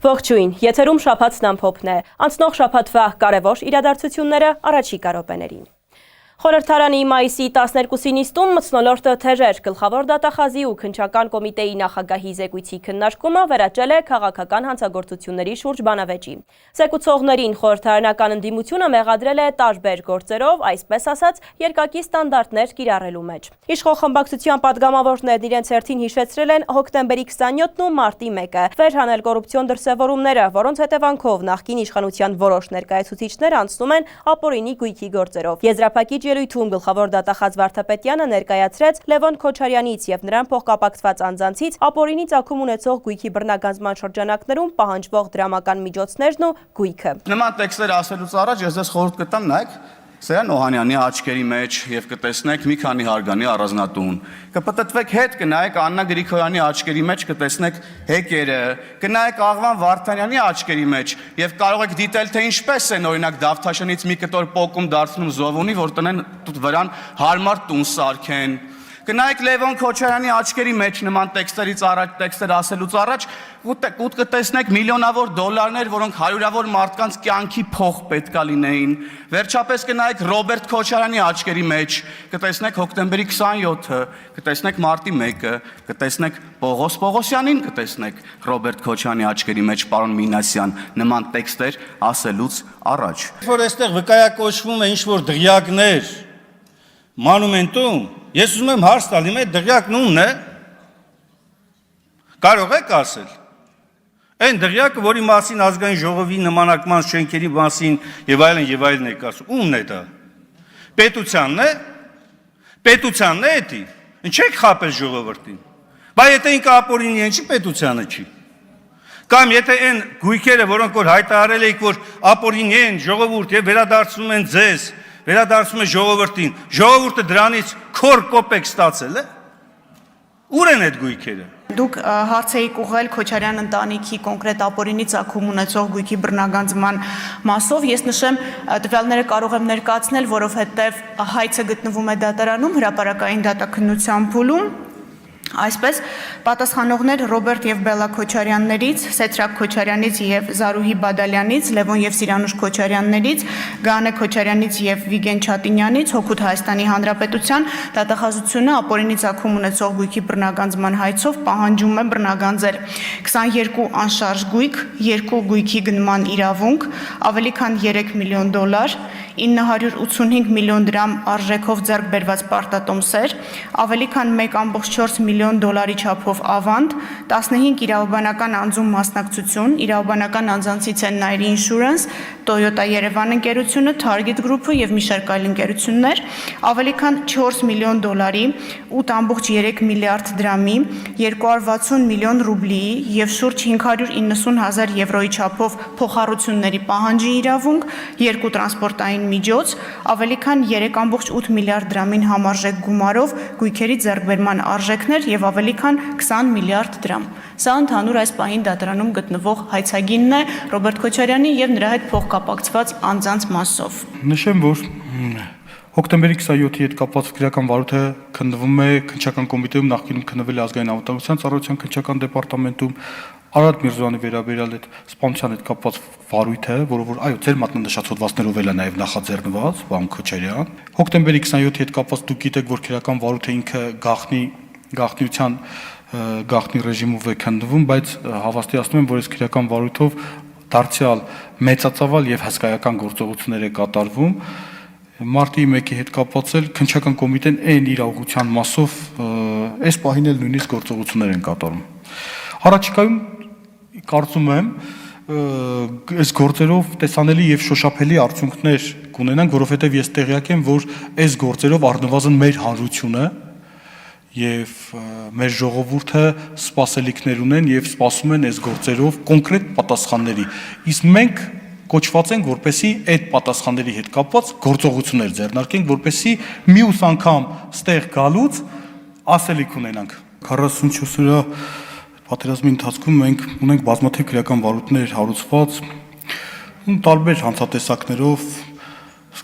Ողջույն, եթերում շաբաթն ամփոփն է, անցնող շաբաթվա կարևոր իրադարձությունները առաջիկա րոպեներին։ Խորհրդարանի մայիսի 12-ի նիստում մթնոլորտը թեժեր գլխավոր դատախազի ու քննչական կոմիտեի նախագահի զեկույցի քննարկումը վերաճել է քաղաքական հանցագործությունների շուրջ բանավեճի։ Զեկուցողներին խորհրդարանական ընդդիմությունը մեղադրել է տարբեր գործերով, այսպես ասած, երկակի ստանդարտներ կիրառելու մեջ։ Իշխող խմբակցության падգամավորներն իրենց հերթին հիշեցրել են հոկտեմբերի 27-ն ու մարտի 1-ը վերհանել կոռուպցիոն դրսևորումները, որոնց հետևանքով նախկին իշխանության որոշ ներկայացուցիչներ անցնում են ապօրինի գույքի գործերով։ Եզրափակիչ ելույթում գլխավոր դատախազ Վարդապետյանը ներկայացրեց Լևոն Քոչարյանից եւ նրան փոխկապակցված անձանցից ապօրինի ծագում ունեցող գույքի բռնագանձման շրջանակներում պահանջվող դրամական միջոցներն ու գույքը։ Նման տեքստեր ասելուց առաջ ես ձեզ խորհուրդ կտամ նայեք Սերան Օհանյանի աչքերի մեջ եւ կտեսնեք մի քանի հարգանի առանձնատուն։ Կպտտվեք հետ կնայեք Աննա Գրիգորյանի աչքերի մեջ կտեսնեք հեկերը, կնայեք Աղվան Վարդանյանի աչքերի մեջ եւ կարող եք դիտել թե ինչպես են օրինակ Դավթաշենից մի կտոր պոկում դարձնում Զովունի, որ տնեն վրան հարմար տուն սարքեն։ Կնայեք Լևոն Քոչարյանի աչքերի մեջ նման տեքստեր ասելուց առաջ կուտ կտեսնեք միլիոնավոր դոլարներ, որոնք հարյուրավոր մարդկանց կյանքի փող պետքա լինեին։ Վերջապես կնայեք Ռոբերտ Քոչարյանի աչքերի մեջ, կտեսնեք հոկտեմբերի 27-ը, կտեսնեք մարտի 1-ը, կտեսնեք Պողոս Պողոսյանին, կտեսնեք Ռոբերտ Քոչարյանի աչքերի մեջ պարոն Մինասյան նման տեքստեր ասելուց առաջ։ Որ այստեղ վկայակոչվում է ինչ-որ դղյակներ մանումենտում, ես ուզում եմ հարց տալ, իմ այդ դղյակն ումն է, կարող եք ասել, այն դղյակը, որի մասին ազգային ժողովի նմանակման շենքերի մասին եւ այլն եք ասում, ումն է դա, պետությանն է, էդի, ինչ եք խապել ժողովրդին, բա եթե ինքը ապօրինի է, ինչի պետությանը չի, կամ եթե այն գույքերը, որոնք որ հայտարարել եք, որ ապօրինի են ժողովուրդ եւ վերադարձնում են ձեզ, վերադարձում է ժողովրդին, ժողովուրդը դրանից քոր կոպեկ ստացել է, ուր են այդ գույքերը։ Դուք հարց էիք ուղղել Քոչարյան ընտանիքի կոնկրետ ապօրինի ծագում ունեցող գույքի բռնագանձման մասով, ես նշեմ տվյալները կարող եմ ներկայացնել, որովհետև հայցը գտնվում է դատարանում հրապարակային դատաքննության փուլում։ Այսպես պատասխանողներ Ռոբերտ եւ Բելլա Քոչարյաններից, Սեթրակ Քոչարյանից եւ Զարուհի Բադալյանից, Լևոն եւ Սիրանուշ Քոչարյաններից, Գանե Քոչարյանից եւ Վիգեն Չատինյանից, Հօգուտ Հայաստանի Հանրապետության դատախազությունը ապօրինի ծագում ունեցող գույքի բռնագանձման հայցով պահանջում է բռնագանձել 22 անշարժ գույք, 2 գույքի գնման իրավունք, ավելի քան $3 միլիոն, 985 միլիոն դրամ արժեքով ձեռք բերված պարտատոմսեր, ավելի քան $1.4 միլիոն չափով ավանդ, 15 իրավաբանական անձում մասնակցություն, իրավաբանական անձանցից են Nairi Insurance, Toyota Երևան ընկերությունը, Target Group-ը եւ մի շարք այլ ընկերություններ, ավելի քան $4 միլիոն, 8.3 միլիարդ դրամի, 260 միլիոն ռուբլիի եւ շուրջ 590,000 եվրոյի չափով փոխառությունների պահանջի իրավունք, 2 տրանսպորտային միջոց, ավելի քան 3.8 միլիարդ դրամին համարժեք գումարով գույքերի ձեռքբերման արժեքներ եւ ավելի քան 20 միլիարդ դրամ։ Սա ընդհանուր այս պահին դատարանում գտնվող հայցագինն է Ռոբերտ Քոչարյանի եւ նրա հետ փոխկապակցված անձանց մասով։ Նշեմ, որ հոկտեմբերի 27-ի հետ կապված քրեական վարույթը քննվում է քննչական կոմիտեում, նախկինում քննվել է ազգային անվտանգության ծառայության քննչական դեպարտամենտում, Արարատ Միրզոյանի վերաբերյալ այդ սպանության հետ կապված վարույթը, որը որ այո, ձեր մատնանշած հոդվածներով էլ է նաև նախաձեռնված, պարոն Քոչարյան։ Հոկտեմբերի 27-ի հետ կապված դուք գիտեք, որ քրեական վարույթը ինքը գաղտնի ռեժիմով է քննվում, բայց հավաստիացնում եմ, որ այս քրեական վարույթով դարձյալ մեծածավալ եւ հսկայական գործողություններ է կատարվում։ Մարտի 1-ի հետ կապված էլ քննչական կոմիտեն այն իր ուղղության մասով այս պահին էլ նույնիսկ գործողություններ են կատարում։ Առաջիկայում կարծում եմ այս գործերով տեսանելի եւ շոշափելի արդյունքներ կունենանք, որովհետեւ ես տեղյակ եմ, որ այս գործերով առնվազն մեր հանրությունը եւ մեր ժողովուրդը սպասելիքներ ունեն եւ սպասում են այս գործերով կոնկրետ պատասխանների։ Իսկ մենք կոչված ենք, որպեսի այդ պատասխանների հետ կապված գործողություններ ձեռնարկենք, որպեսի մյուս անգամ ստեղ գալուց ասելիք ունենանք։ 44-օրյա պատերազմի ընթացքում մենք ունենք բազմաթիվ քրեական վարույթներ հարուցված տարբեր հանցատեսակներով,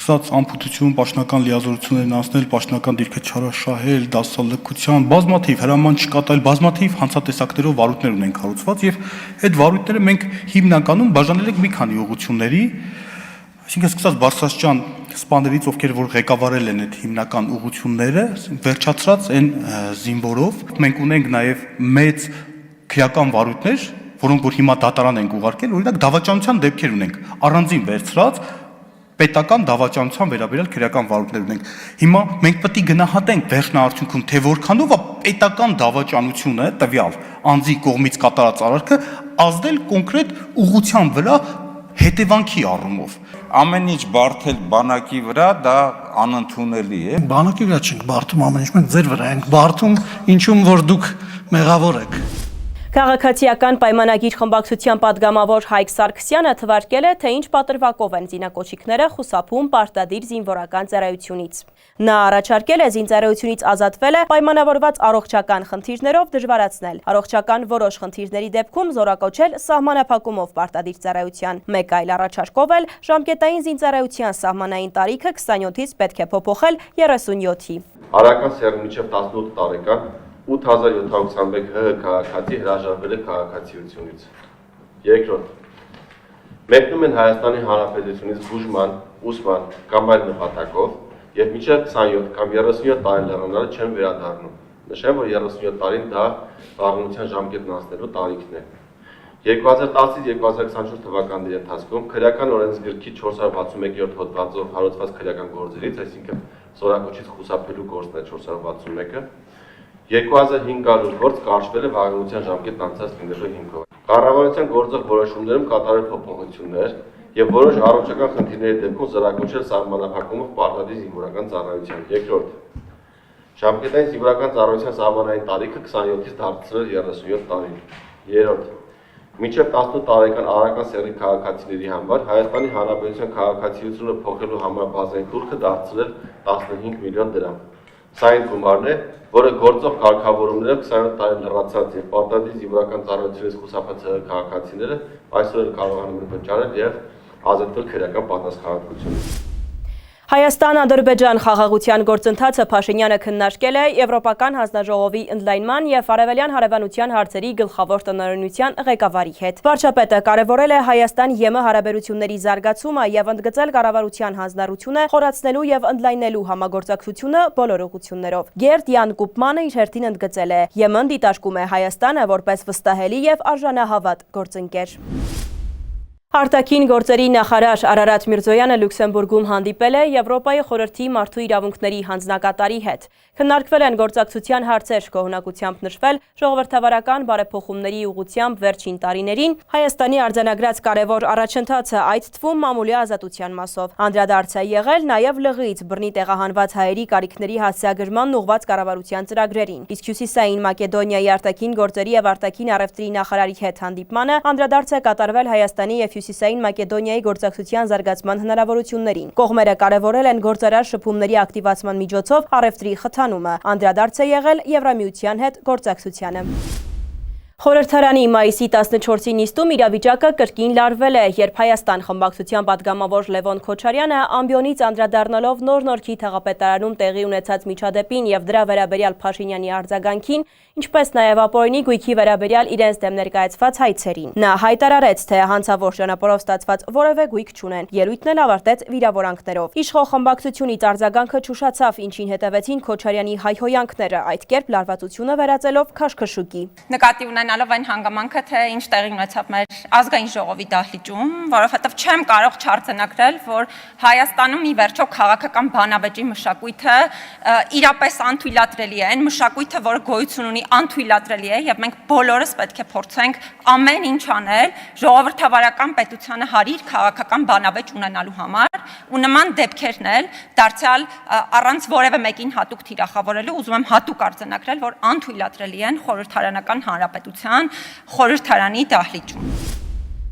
սկսած անփութություն, պաշտոնական լիազորություններն անցնել, պաշտոնական դիրքը չարաշահել, դասալքության, բազմաթիվ հրաման չկատարել, բազմաթիվ հանցատեսակներով վարույթներ ունենք կառուցված եւ այդ վարույթները մենք հիմնականում բաժանել ենք մի քանի ուղղությունների, այսինքն սկսած բարձրաստիճան սպաներից, ովքեր որ ղեկավարել են այդ հիմնական ուղղությունները, վերջացրած այն զինվորով, մենք ունենք նաեւ մեծ քրեական վարույթներ, որոնք որ հիմա դատարան ենք ուղարկել, օրինակ դավաճանության դեպքեր ունենք, առանձին վերցրած պետական դավաճանության վերաբերյալ քրեական վարույթներ ունենք։ Հիմա մենք պետք է գնահատենք վերջնարարությունքում, թե որքանով է պետական դավաճանությունը տվյալ անձի կողմից կատարած արարքը ազդել կոնկրետ ուղղության վրա հետևանքի առումով։ Ամեն ինչ բարթել բանակի վրա դա անընդունելի է։ Բանակի վրա չենք բարթում, ամեն ինչ մենք ձեր վրա ենք բարթում, ինչում որ դուք մեղավոր եք։ Քաղաքացիական պայմանագիր խմբակցության падգամավոր Հայկ Սարգսյանը թվարկել է, թե ինչ պատրվակով են զինակոչիկները խուսափում պարտադիր զինվորական ծառայությունից։ Նա առաջարկել է զինծառայությունից ազատվելը պայմանավորված առողջական խնդիրներով դժվարացնել, առողջական որոշ խնդիրների դեպքում զորակոչել սահմանափակումով պարտադիր ծառայության։ Մեկ այլ առաջարկով էլ ժամկետային զինծառայության սահմանային տարիքը 27-ից պետք է փոփոխել 37-ի։ Արական սեռի մինչև 18 տարեկան 8721 ՀՀ քաղաքացի հրաժարվել է քաղաքացիությունից։ Երկրորդ, մեկնում են Հայաստանի Հանրապետությունից բուժման, ուսման կամ այլ նպատակով եւ մինչև 27 կամ 37 տարի լեռնանալը չեն վերադառնում։ Նշեմ, որ 37 տարին դա վաղնության ժամկետն անցնելու տարիքն է։ 2010-ից 2024 թվականների ընթացքում քրեական օրենսգրքի 461-րդ հոդվածով հարուցված քրեական գործերից, այսինքն զորակոչից խուսափելու գործն է 461-ը, 2500 գործ կարճվել է վաղնության ժամկետն անցած լինելու հիմքով։ Կառավարության գործող որոշումներում կատարել փոփոխություններ եւ որոշ առողջական խնդիրների դեպքում զորակոչել սահմանափակումով պարտադիր զինվորական ծառայության։ Երկրորդ, ժամկետային զինվորական ծառայության սահմանային տարիքը 27-ից դարձնել 37 տարի։ Երրորդ, մինչև 18 տարեկան արական սեռի քաղաքացիների համար Հայաստանի Հանրապետության քաղաքացիությունը փոխելու համար բազային թուրքը դարձնել 15 միլիոն դրամ։ Սա այն գումարն է, որը գործող կարգավորումներով 27 տարի լրացած եւ պարտադիր զինվորական ծառայությունից խուսափած քաղաքացիները այսօր կարողանում են վճարել եւ ազատվել քրեական պատասխանատվությունից։ Հայաստան-Ադրբեջան խաղաղության գործընթացը Փաշինյանը քննարկել է Եվրոպական հանձնաժողովի ընդլայնման եւ Արևելյան հարևանության հարցերի գլխավոր տնօրինության ղեկավարի հետ։ Վարչապետը կարևորել է Հայաստան-ԵՄ հարաբերությունների զարգացումը եւ ընդգծել կառավարության հանձնառությունը խորացնելու եւ ընդլայնելու համագործակցությունը բոլոր ուղղություններով։ Գերտ Յան Կուպմանը իր հերթին ընդգծել է. ԵՄ-ն դիտարկում է Հայաստանը որպես վստահելի եւ արժանահավատ գործընկեր։ Արտաքին գործերի նախարար Արարատ Միրզոյանը Լյուքսեմբուրգում հանդիպել է Եվրոպայի խորհրդի մարդու իրավունքների հանձնակատարի հետ։ Քննարկվել են գործակցության հարցեր, գոհունակությամբ նշվել ժողովրդավարական բարեփոխումների ուղղությամբ վերջին տարիներին Հայաստանի արձանագրած կարևոր առաջընթացը, այդ թվում մամուլի ազատության մասով։ Անդրադարձ է եղել նաև լղից բռնի տեղահանված հայերի կարիքների հասցեագրմանն ուղղված կառավարության ծրագրերին։ Իսկ Հյուսիսային Մակեդոնիայի արտաքին գործերի եւ արտաքին առևտրի նախարարի հետ հանդիպմանը անդրադարձ է կատարվել Հայաստանի եւ Հյուսիսային Մակեդոնիայի գործակցության զարգացման հնարավորություններին։ Կողմերը կարևորել են գործարար շփումների ակտիվացման միջոցով առևտրի խթանումը, անդրադարձ է եղել Եվրամիության հետ գործակցությանը։ Խորհրդարանի մայիսի 14-ի նիստում իրավիճակը կրկին լարվել է, երբ Հայաստան խմբակցության падգամավոր Լևոն Քոչարյանը ամբիոնից անդրադառնալով Նոր-Նորքի թաղապետարանում տեղի ունեցած միջադեպին եւ դրա վերաբերյալ Փաշինյանի արձագանքին, ինչպես նաեւ ապօրինի գույքի վերաբերյալ իրենց դեմ ներկայացված հայցերին։ Նա հայտարարեց, թե հանցավոր ճանապարհով ստացված որևէ գույք չունեն, ելույթն էլ ավարտեց վիրավորանքներով։ Իշխող խմբակցությունից արձագանքը չուշացավ, ինչին հետևեցին Քոչարյանի հայհոյանքները, այդ կերպ լարվածությունը վերածելով քաշքշուկի։ Նկատի ունենալով այն հանգամանքը, թե ինչ տեղի ունեցավ մեր ազգային ժողովի դահլիճում, որովհետև չեմ կարող չարձանագրել, որ Հայաստանում ի վերջո քաղաքական բանավեճի մշակույթը իրապես անթույլատրելի է, այն մշակույթը, որը գոյություն ունի, անթույլատրելի է եւ մենք բոլորս պետք է փորձենք ամեն ինչ անել ժողովրդավարական պետությանը հարիր քաղաքական բանավեճ ունենալու համար ու նման դեպքերն էլ դարձյալ առանց որևէ մեկին հատուկ թիրախավորելու ուզում եմ հատուկ արձանագրել, որ անթույլատրելի են խորհրդարանական հանրապետության խորհրդարանի դահլիճում։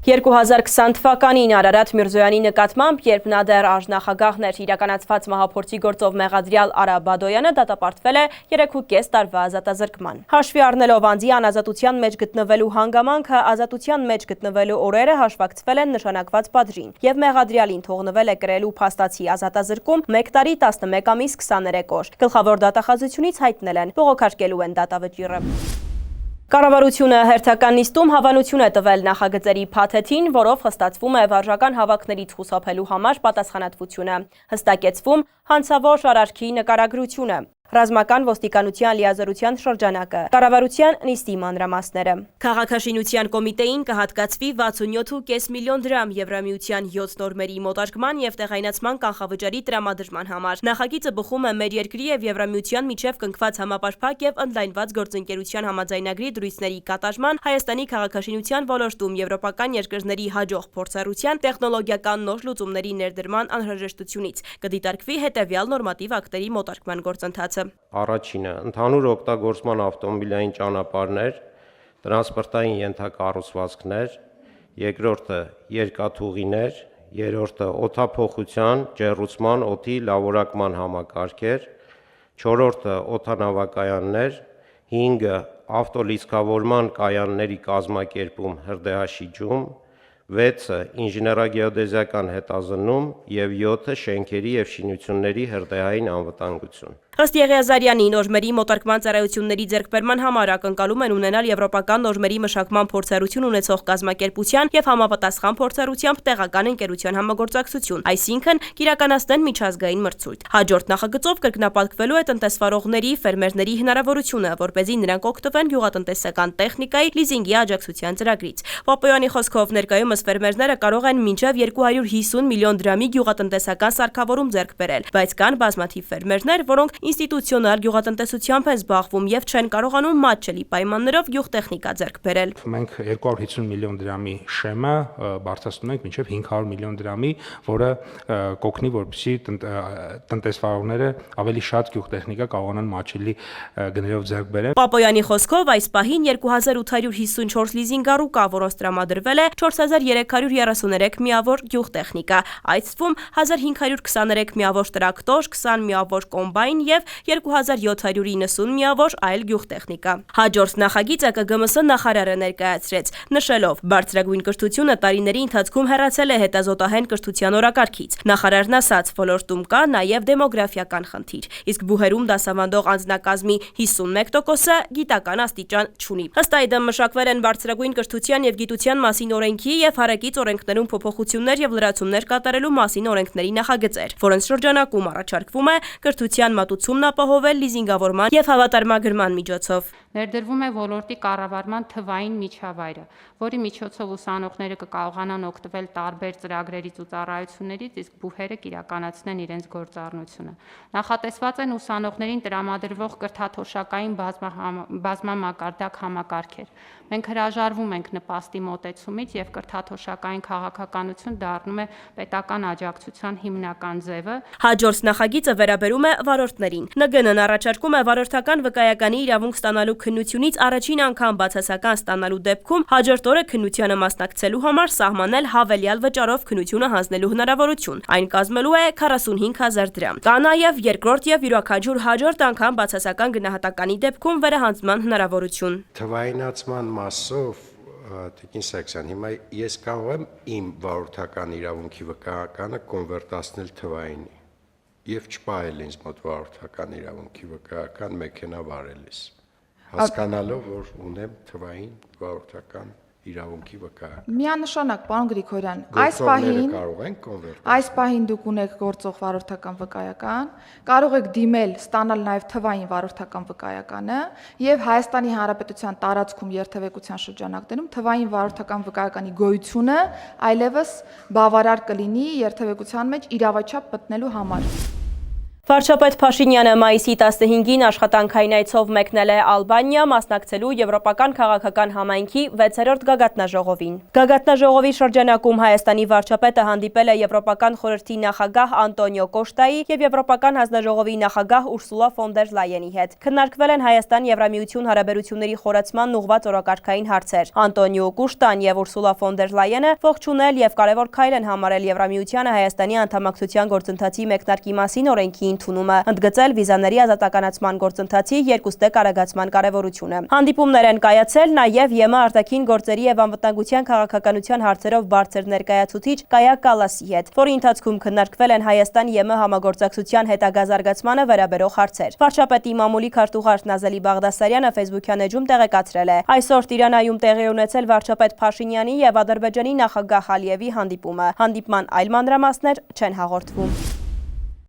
2020 թվականին Արարատ Միրզոյանի նկատմամբ, երբ նա դեռ արժնախագահն էր, իրականացված մահափորձի գործով մեղադրյալ Արա Բադոյանը դատապարտվել է 3.5 տարվա ազատազրկման։ Հաշվի առնելով անձի անազատության մեջ գտնվելու հանգամանքը, ազատության մեջ գտնվելու օրերը հաշվարկվել են նշանակված պատժին, եւ մեղադրյալին թողնվել է կրելու փաստացի ազատազրկում 1 տարի 11 ամիս 23 օր։ Գլխավոր դատախազությունից հայտնել են բողոքարկելու են դատավճիռը։ Կառավարությունը հերթական նիստում հավանություն է տվել նախագծերի փաթեթին, որով հստացվում է վարժական հավաքներից խուսափելու համար պատասխանատվությունը, հստակեցվում հանցավոր արարքի նկարագրությունը, ռազմական ոստիկանության լիազորության շրջանակը, կառավարության նիստի մանրամասները։ Քաղաքաշինության կոմիտեին կհատկացվի 67.5 միլիոն դրամ Եվրամիության 7 նորմերի մոտարկման եւ տեղայնացման կանխավճարի տրամադրման համար։ Նախագիծը բխում է մեր երկրի եւ Եվրամիության միջև կնքված համապարփակ եւ ընդլայնված գործընկերության համաձայնագրի դրույթների կատարման, Հայաստանի քաղաքաշինության ոլորտում եվրոպական երկրների հաջող փորձառության, տեխնոլոգիական նոր լուծումների ներդրման անհրաժեշտությունից կդիտարկվի հետեւյալ նորմատիվ ակտերի մոտարկման գործընթացը։ Առաջինը ընդհանուր օգտագործման ավտոմոբիլային ճանապարհներ, տրանսպորտային ենթակառուցվածքներ, երկրորդը երկաթուղիներ, երրորդը օդափոխության, ջեռուցման, օդի լավորակման համակարգեր, չորրորդը օդանավակայաններ, 5-ը ավտոլիցքավորման կայանների կազմակերպում, հրդեհաշիջում, 6-ը ինժեներագեոդեզիական հետազննում եւ 7-ը շենքերի եւ շինությունների հրդեհային անվտանգություն։ Ըստ Եղիազարյանի, նորմերի մոտարկման ծառայությունների ձեռքբերման համար ակնկալում են ունենալ եվրոպական նորմերի մշակման փորձառություն ունեցող կազմակերպության եւ համապատասխան փորձառությամբ տեղական ընկերության համագործակցություն, այսինքն կիրականացնեն միջազգային մրցույթ։ Հաջորդ նախագծով կրկնապատկվելու է տնտեսվարողների, ֆերմերների հնարավորությունը, որպեսզի նրանք օգտվեն գյուղատնտեսական տեխնիկայի լիզինգի աջակցության ծրագրից։ Պապոյանի խոսքով ներկայումս ֆերմերները կարող են մինչև 250 միլիոն դրամի գյուղատնտեսական սարքավորում ձեռք բերել, բայց կան բազմաթիվ ֆերմերներ, որոնք ինստիտուցիոնալ գյուղատնտեսությամբ են զբաղվում եւ չեն կարողանում մատչելի պայմաններով գյուղտեխնիկա ձեռք բերել։ Մենք 250 միլիոն դրամի շեմը բարձրացնում ենք մինչև 500 միլիոն դրամի, որը կօգնի, որպեսզի տնտեսվարողները ավելի շատ գյուղտեխնիկա կարողանան մատչելի գներով ձեռք բերել։ Պապոյանի խոսքով այս պահին 2854 լիզինգառու կա, որոնց տրամադրվել է 4333 միավոր գյուղտեխնիկա, այդ թվում 1523 միավոր տրակտոր, 20 միավոր կոմբայն եւ 2790 միավոր այլ գյուղտեխնիկա։ Հաջորդ նախագիծը ԿԳՄՍ նախարարը ներկայացրեց, նշելով, բարձրագույն կրթությունը տարիների ընթացքում հեռացել է հետազոտահեն կրթության օրակարգից։ Նախարարն ասաց, ոլորտում կա նաեւ դեմոգրաֆիական խնդիր, իսկ բուհերում դասավանդող անձնակազմի 51%-ը գիտական աստիճան չունի։ Ըստ այդմ մշակվել են բարձրագույն կրթության եւ գիտության մասին օրենքի եւ հարակից օրենքներում փոփոխություններ եւ լրացումներ կատարելու մասին օրենքների նախագծեր, որոնց շրջանակում առաջարկվում է կրթության մատուցումն ապահովել լիզինգավորման եւ հավատարմագրման միջոցով։ Ներդրվում է ոլորտի կառավարման թվային միջավայրը, որի միջոցով ուսանողները կկարողանան օգտվել տարբեր ծրագրերից ու ծառայություններից, իսկ բուհերը կիրականացնեն իրենց գործառնությունը։ Նախատեսված են ուսանողներին տրամադրվող կրթաթոշակային բազմամակարդակ համակարգեր։ Մենք հրաժարվում ենք նպաստի մոտեցումից եւ կրթաթոշակային քաղաքականություն դառնում է պետական աջակցության հիմնական ձևը։ Հաջորդ նախագիծը վերաբերում է վարորդներին։ ՆԳՆ-ն առաջարկում է վարորդական վկայականի իրավունք ստանալու քննությունից առաջին անգամ բացասական ստանալու դեպքում հաջորդ օրը քննությանը մասնակցելու համար սահմանել հավելյալ վճարով քննությունը հանձնելու հնարավորություն։ Այն կազմելու է 45000 դրամ։ Կա նաև երկրորդ եւ յուրաքանչյուր հաջորդ անգամ բացասական գնահատականի դեպքում վերահանձնման հնարավորություն։ Թվայնացման մասով Տիկին Սաքսյան, հիմա ես կարող եմ իմ վարորդական իրավունքի վկայականը կոնվերտացնել թվայինի եւ չպահել ինձ մոտ վարորդական իրավունքի վկայական մեքենա վարելիս, հասկանալով, որ ունեմ թվային վարորդական իրավունքի վկայական։ Միանշանակ, պարոն Գրիգորյան, այս պահին դուք ունեք գործող վարորդական վկայական, կարող եք դիմել ստանալ նաև թվային վարորդական վկայականը եւ Հայաստանի Հանրապետության տարածքում երթևեկության շրջանակներում թվային վարորդական վկայականի գոյությունը այլևս բավարար կլինի երթևեկության մեջ իրավաչափ մտնելու համար։ Վարչապետ Փաշինյանը մայիսի 15-ին աշխատանքային այցով մեկնել է Ալբանիա, մասնակցելու Եվրոպական քաղաքական համայնքի 6-րդ գագաթնաժողովին։ Գագաթնաժողովի շրջանակում Հայաստանի վարչապետը հանդիպել է Եվրոպական խորհրդի նախագահ Անտոնիո Կոշտայի եւ Եվրոպական հանձնաժողովի նախագահ Ուրսուլա ֆոն դեր Լայենի հետ։ Քննարկվել են Հայաստան-Եվրամիություն հարաբերությունների խորացման ուղղված օրակարգային հարցեր։ Անտոնիո Կոշտան եւ Ուրսուլա ֆոն դեր Լայենը ողջունել եւ կարևոր քայլ են համարել Եվրամիությանը Հայաստանի անդամակցության գործընթացի մեկնարկի մասին օրենքի ընդունումը, ընդգծել վիզաների ազատականացման գործընթացի երկուստեք արագացման կարևորությունը։ Հանդիպումներ են կայացել նաև ԵՄ արտաքին գործերի եւ անվտանգության քաղաքականության հարցերով բարձր ներկայացուցիչ Կայա Կալասի հետ, որի ընթացքում քննարկվել են Հայաստան-ԵՄ համագործակցության հետագա զարգացմանը վերաբերող հարցեր։ Վարչապետի մամուլի քարտուղար Նազելի Բաղդասարյանը Facebook-յան էջում տեղեկացրել է. Այսօր Տիրանայում տեղի ունեցել վարչապետ Փաշինյանի եւ Ադրբեջանի նախագահ Ալիևի հանդիպումը։ Հանդիպման այլ մանրամասներ չեն հաղորդվում։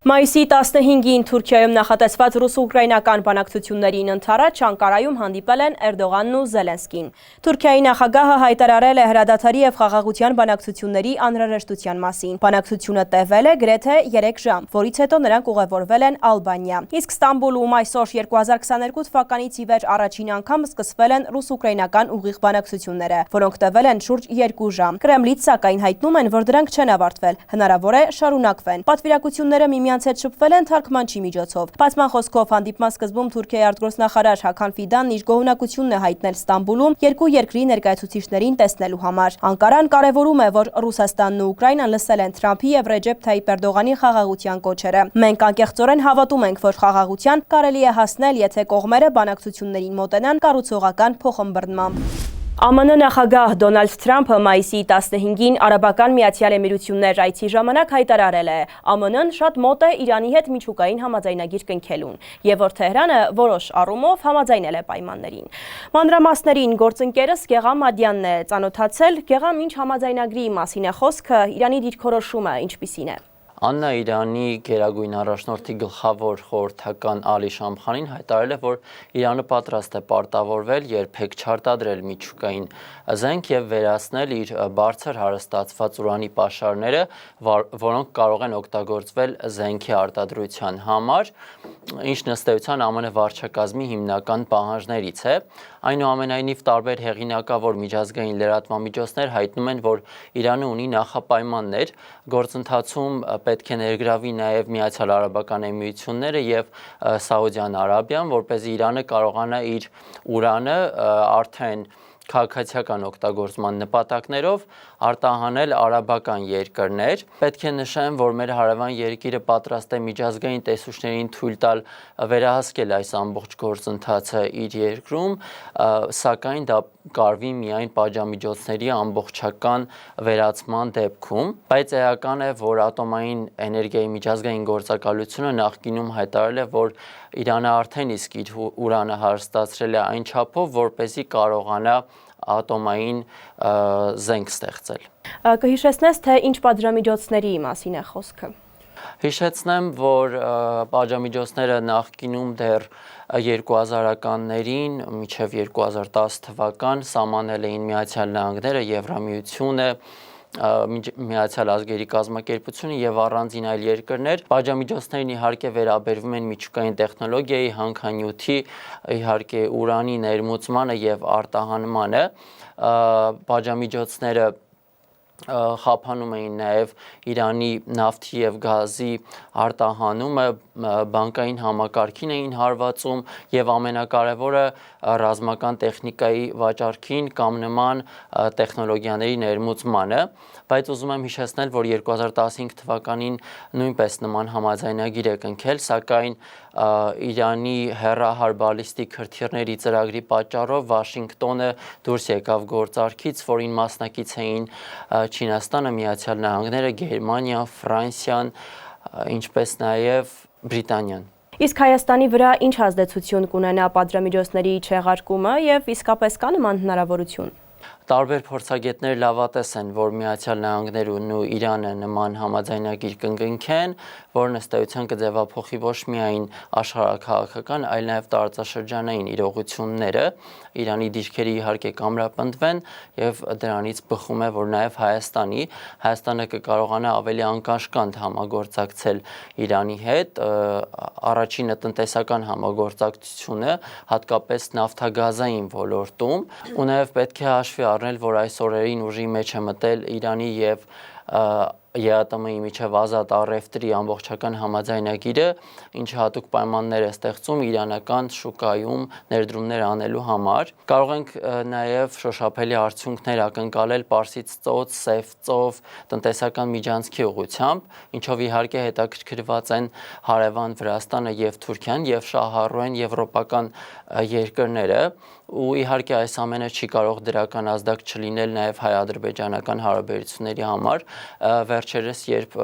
Մայիսի 15-ին Թուրքիայում նախատեսված ռուս-ուկրաինական բանակցություններին ընդառաջ Անկարայում հանդիպել են Էրդողանն ու Զելենսկին։ Թուրքիայի նախագահը հայտարարել է հրադադարի եւ խաղաղության բանակցությունների անհրաժեշտության մասին։ Բանակցությունը տևել է գրեթե 3 ժամ, որից հետո նրանք ուղևորվել են Ալբանիա։ Իսկ Ստամբուլում այսօր 2022 թվականից ի վեր առաջին անգամ սկսվել են ռուս-ուկրաինական ուղիղ բանակցությունները, որոնք տևել են շուրջ 2 ժամ։ Կրեմլից սակայն հայտնում են, որ դրանք չեն ավարտվել, հնարավոր է շարունակվեն։ Պատվիրակությունները միմյանց հետ շփվել են թարգմանչի միջոցով։ Բացման խոսքով հանդիպման սկզբում Թուրքիայի արտգործնախարար Հական Ֆիդանն իր գոհունակությունն է հայտնել Ստամբուլում երկու երկրի ներկայացուցիչներին տեսնելու համար։ Անկարան կարևորում է, որ Ռուսաստանն ու Ուկրաինան լսել են Թրամփի եւ Ռեջեփ Թայիպ Էրդողանի խաղաղության կոչերը։ Մենք անկեղծորեն հավատում ենք, որ խաղաղության կարելի է հասնել, եթե կողմերը բանակցություններին մոտենան կառուցողական փոխըմբռնմամբ։ ԱՄՆ նախագահ Դոնալդ Թրամփը մայիսի 15-ին Արաբական Միացյալ Էմիրություններ այցի ժամանակ հայտարարել է. ԱՄՆ-ն շատ մոտ է Իրանի հետ միջուկային համաձայնագիր կնքելուն, եւ որ Թեհրանը որոշ առումով համաձայնել է պայմաններին։ Մանրամասներին գործընկերս Գեգամ Մադյանն է ծանոթացել։ Գեգամ, ինչ համաձայնագրի մասին է խոսքը, Իրանի դիրքորոշումը ինչպիսին է։ Աննա Իրանի գերագույն առաջնորդի գլխավոր խորհրդական Ալի Շամխանին հայտարարել է, որ Իրանը պատրաստ է պարտավորվել երբեք չարտադրել միջուկային զենք եւ վերացնել իր բարձր հարստացված ուրանի պաշարները, որոնք կարող են օգտագործվել զենքի արտադրության համար, ինչ ըստ էության ԱՄՆ վարչակազմի հիմնական պահանջներից է։ Այնուամենայնիվ տարբեր հեղինակավոր միջազգային լրատվամիջոցներ հայտնում են, որ Իրանը ունի նախապայմաններ գործընթացում պետք է ներգրավի նաև Միացյալ Արաբական Էմիրությունները եւ Սաուդյան Արաբիան, որպեսզի Իրանը կարողանա իր ուրանը արդեն քաղաքացիական օգտագործման նպատակներով արտահանել արաբական երկրներ։ Պետք է նշեմ, որ մեր հարևան երկիրը պատրաստ է միջազգային տեսուչներին թույլ տալ վերահսկել այս ամբողջ գործընթացը իր երկրում, սակայն դա կարվի միայն պատժամիջոցների ամբողջական վերացման դեպքում, բայց էական է, որ ատոմային էներգիայի միջազգային գործակալությունը նախկինում հայտարարել է, որ Իրանը արդեն իսկ իր ուրանը հարստացրել է այն չափով, որպեսզի կարողանա ատոմային զենք ստեղծել։ Կհիշեցնես, թե ինչ պատժամիջոցների մասին է խոսքը։ Հիշեցնեմ, որ պատժամիջոցները նախկինում դեռ 2000-ականներին մինչև 2010 թվական սահմանել էին Միացյալ Նահանգները, Եվրամիությունը, Միացյալ ազգերի կազմակերպությունը եւ առանձին այլ երկրներ։ Պատժամիջոցներն իհարկե վերաբերվում են միջուկային տեխնոլոգիայի, հանքանյութի, իհարկե ուրանի ներմուծմանը եւ արտահանմանը։ Պատժամիջոցները խափանում էին նաև Իրանի նավթի եւ գազի արտահանումը, բանկային համակարգին էին հարվածում եւ ամենակարևորը ռազմական տեխնիկայի վաճառքին կամ նման տեխնոլոգիաների ներմուծմանը, բայց ուզում եմ հիշեցնել, որ 2015 թվականին նույնպես նման համաձայնագիր է կնքել, սակայն Իրանի հեռահար բալիստիկ հրթիռների ծրագրի պատճառով Վաշինգտոնը դուրս եկավ գործարքից, որին մասնակից էին Չինաստանը, Միացյալ Նահանգները, Գերմանիան, Ֆրանսիան, ինչպես նաև Բրիտանիան։ Իսկ Հայաստանի վրա ինչ ազդեցություն կունենա պատժամիջոցների չեղարկումը եւ իսկապես կա նման հնարավորություն։ Տարբեր փորձագետներ լավատես են, որ Միացյալ Նահանգներն ու Իրանը նման համաձայնագիր կընկնքեն, որն ըստ էության կձևափոխի ոչ միայն աշխարհաքաղաքական, այլ նաև տարածաշրջանային իրողությունները, Իրանի դիրքերը իհարկե կամրապնդվեն եւ դրանից բխում է, որ նաև Հայաստանը կկարողանա ավելի անկաշկանդ համագործակցել Իրանի հետ, առաջինը տնտեսական համագործակցությունը, հատկապես նավթագազային ոլորտում, ու նաև պետք է հաշվի առնել, որ այս օրերին ուժի մեջ է մտել Իրանի եւ ԵԱՏՄ-ի միջև ազատ առևտրի ամբողջական համաձայնագիրը, ինչը հատուկ պայմաններ է ստեղծում իրանական շուկայում ներդրումներ անելու համար։ Կարող ենք նաև շոշափելի արդյունքներ ակնկալել Պարսից ծոց, Սև ծով տնտեսական միջանցքի ուղղությամբ, ինչով իհարկե հետաքրքրված են հարևան Վրաստանը եւ Թուրքիան եւ շահառու են եվրոպական երկրները, ու իհարկե այս ամենը չի կարող դրական ազդակ չլինել նաև հայ-ադրբեջանական հարաբերությունների համար, վերջերս երբ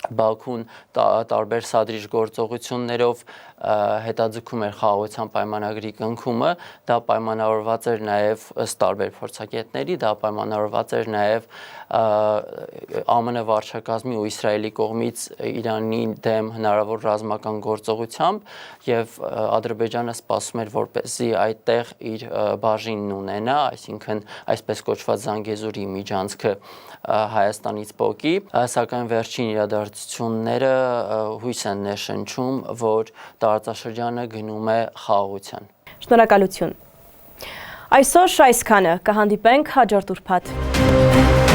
Բաքուն տարբեր սադրիչ գործողություններով հետաձգում էր խաղաղության պայմանագրի կնքումը, դա պայմանավորված էր նաև ըստ տարբեր փորձագետների, դա պայմանավորված էր նաև ԱՄՆ վարչակազմի ու Իսրայելի կողմից Իրանի դեմ հնարավոր ռազմական գործողությամբ, եւ Ադրբեջանը սպասում էր, որպեսզի այդտեղ իր բաժինն ունենա, այսինքն այսպես կոչված Զանգեզուրի միջանցքը Հայաստանից պոկի, սակայն վերջին իրադարձությունները հույս են ներշնչում, որ տարածաշրջանը գնում է խաղաղության։ Շնորհակալություն։ Այսօր այսքանը, կհանդիպենք հաջորդ ուրբաթ։